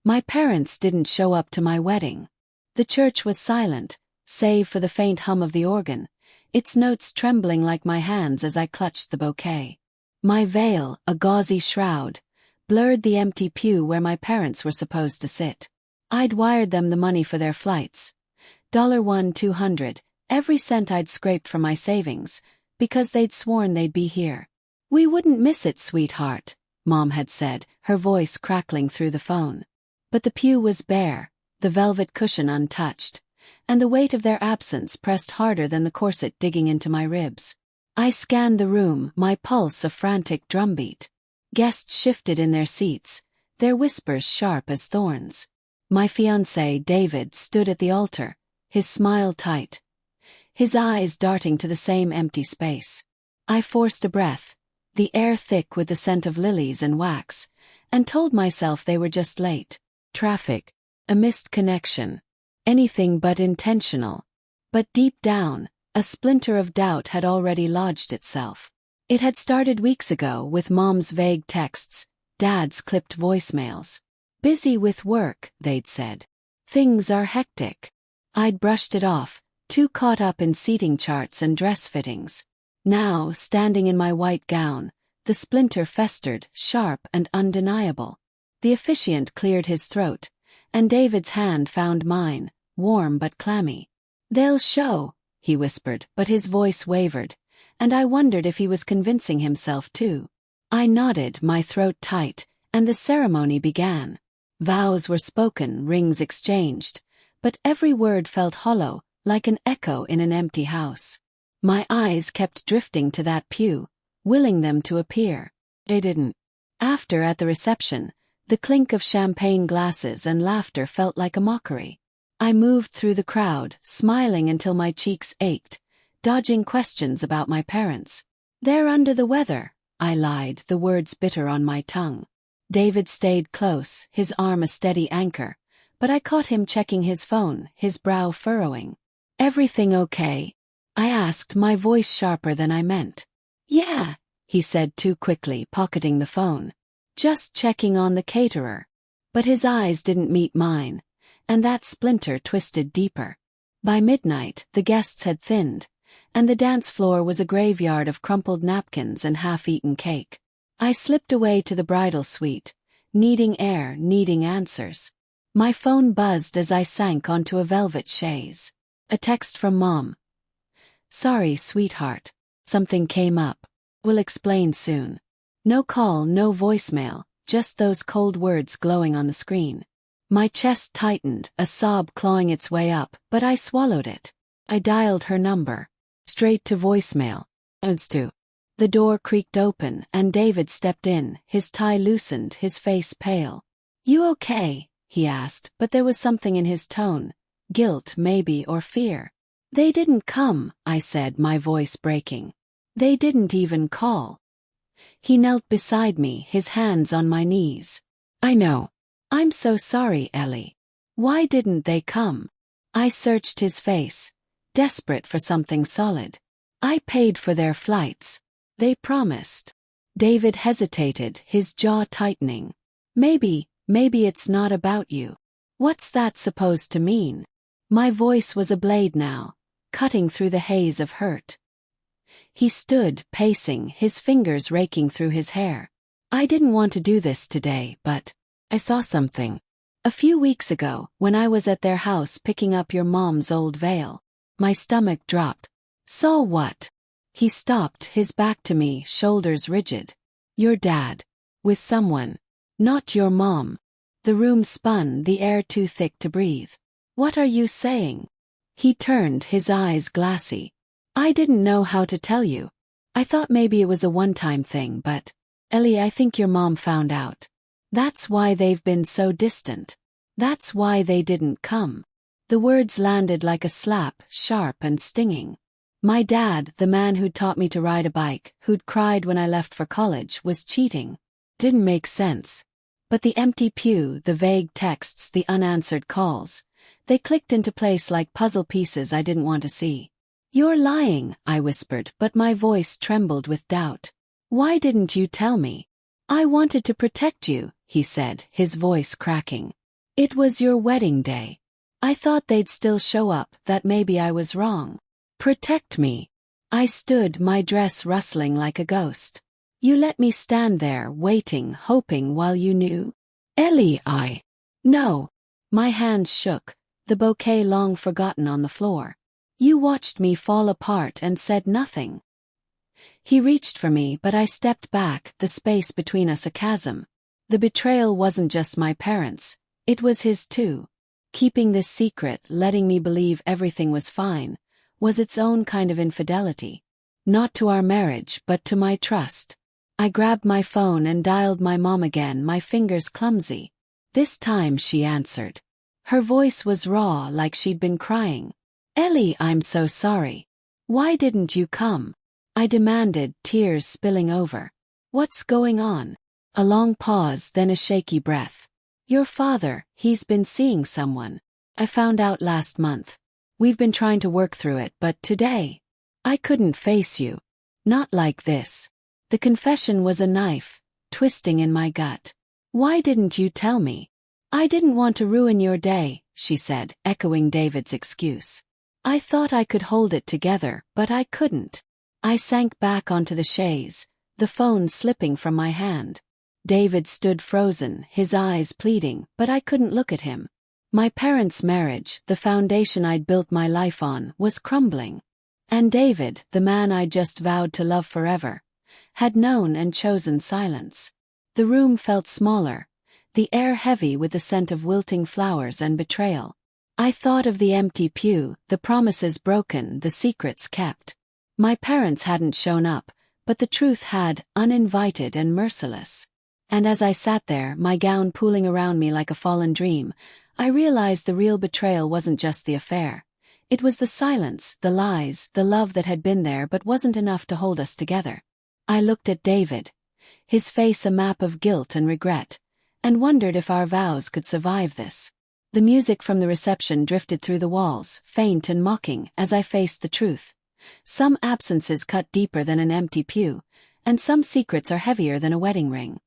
My parents didn't show up to my wedding. The church was silent, save for the faint hum of the organ, its notes trembling like my hands as I clutched the bouquet. My veil, a gauzy shroud, blurred the empty pew where my parents were supposed to sit. I'd wired them the money for their flights. $200, every cent I'd scraped from my savings, because they'd sworn they'd be here. "We wouldn't miss it, sweetheart," Mom had said, her voice crackling through the phone. But the pew was bare, the velvet cushion untouched, and the weight of their absence pressed harder than the corset digging into my ribs. I scanned the room, my pulse a frantic drumbeat. Guests shifted in their seats, their whispers sharp as thorns. My fiancé, David, stood at the altar, his smile tight, his eyes darting to the same empty space. I forced a breath, the air thick with the scent of lilies and wax, and told myself they were just late. Traffic, a missed connection, anything but intentional. But deep down, a splinter of doubt had already lodged itself. It had started weeks ago with Mom's vague texts, Dad's clipped voicemails. "Busy with work," they'd said. "Things are hectic." I'd brushed it off, too caught up in seating charts and dress fittings. Now, standing in my white gown, the splinter festered, sharp and undeniable. The officiant cleared his throat, and David's hand found mine, warm but clammy. "They'll show," he whispered, but his voice wavered, and I wondered if he was convincing himself too. I nodded, my throat tight, and the ceremony began. Vows were spoken, rings exchanged, but every word felt hollow, like an echo in an empty house. My eyes kept drifting to that pew, willing them to appear. They didn't. After, at the reception, the clink of champagne glasses and laughter felt like a mockery. I moved through the crowd, smiling until my cheeks ached, dodging questions about my parents. "They're under the weather," I lied, the words bitter on my tongue. David stayed close, his arm a steady anchor, but I caught him checking his phone, his brow furrowing. "Everything okay?" I asked, my voice sharper than I meant. "Yeah," he said too quickly, pocketing the phone. "Just checking on the caterer." But his eyes didn't meet mine, and that splinter twisted deeper. By midnight, the guests had thinned, and the dance floor was a graveyard of crumpled napkins and half-eaten cake. I slipped away to the bridal suite, needing air, needing answers. My phone buzzed as I sank onto a velvet chaise. A text from Mom. "Sorry, sweetheart. Something came up. We'll explain soon." No call, no voicemail, just those cold words glowing on the screen. My chest tightened, a sob clawing its way up, but I swallowed it. I dialed her number. Straight to voicemail. The door creaked open, and David stepped in, his tie loosened, his face pale. "You okay?" he asked, but there was something in his tone. Guilt, maybe, or fear. "They didn't come," I said, my voice breaking. "They didn't even call." He knelt beside me, his hands on my knees. "I know. I'm so sorry, Ellie. Why didn't they come?" I searched his face, desperate for something solid. "I paid for their flights. They promised." David hesitated, his jaw tightening. Maybe it's not about you." "What's that supposed to mean?" My voice was a blade now, cutting through the haze of hurt. He stood, pacing, his fingers raking through his hair. "I didn't want to do this today, but I saw something. A few weeks ago, when I was at their house picking up your mom's old veil." My stomach dropped. "Saw what?" He stopped, his back to me, shoulders rigid. "Your dad. With someone. Not your mom." The room spun, the air too thick to breathe. "What are you saying?" He turned, his eyes glassy. "I didn't know how to tell you. I thought maybe it was a one-time thing, but Ellie, I think your mom found out. That's why they've been so distant. That's why they didn't come." The words landed like a slap, sharp and stinging. My dad, the man who'd taught me to ride a bike, who'd cried when I left for college, was cheating. Didn't make sense. But the empty pew, the vague texts, the unanswered calls, they clicked into place like puzzle pieces I didn't want to see. "You're lying," I whispered, but my voice trembled with doubt. "Why didn't you tell me?" "I wanted to protect you," he said, his voice cracking. It was your wedding day. I thought they'd still show up, that maybe I was wrong. Protect me. I stood, my dress rustling like a ghost. You let me stand there, waiting, hoping while you knew? Ellie, No. My hands shook, the bouquet long forgotten on the floor. You watched me fall apart and said nothing. He reached for me, but I stepped back, the space between us a chasm. The betrayal wasn't just my parents', it was his too. Keeping this secret, letting me believe everything was fine, was its own kind of infidelity. Not to our marriage, but to my trust. I grabbed my phone and dialed my mom again, my fingers clumsy. This time she answered. Her voice was raw, like she'd been crying. Ellie, I'm so sorry. Why didn't you come? I demanded, tears spilling over. What's going on? A long pause, then a shaky breath. Your father, he's been seeing someone. I found out last month. We've been trying to work through it, but today, I couldn't face you. Not like this. The confession was a knife, twisting in my gut. Why didn't you tell me? I didn't want to ruin your day, she said, echoing David's excuse. I thought I could hold it together, but I couldn't. I sank back onto the chaise, the phone slipping from my hand. David stood frozen, his eyes pleading, but I couldn't look at him. My parents' marriage, the foundation I'd built my life on, was crumbling. And David, the man I just vowed to love forever, had known and chosen silence. The room felt smaller, the air heavy with the scent of wilting flowers and betrayal. I thought of the empty pew, the promises broken, the secrets kept. My parents hadn't shown up, but the truth had, uninvited and merciless. And as I sat there, my gown pooling around me like a fallen dream, I realized the real betrayal wasn't just the affair. It was the silence, the lies, the love that had been there but wasn't enough to hold us together. I looked at David, his face a map of guilt and regret, and wondered if our vows could survive this. The music from the reception drifted through the walls, faint and mocking, as I faced the truth. Some absences cut deeper than an empty pew, and some secrets are heavier than a wedding ring.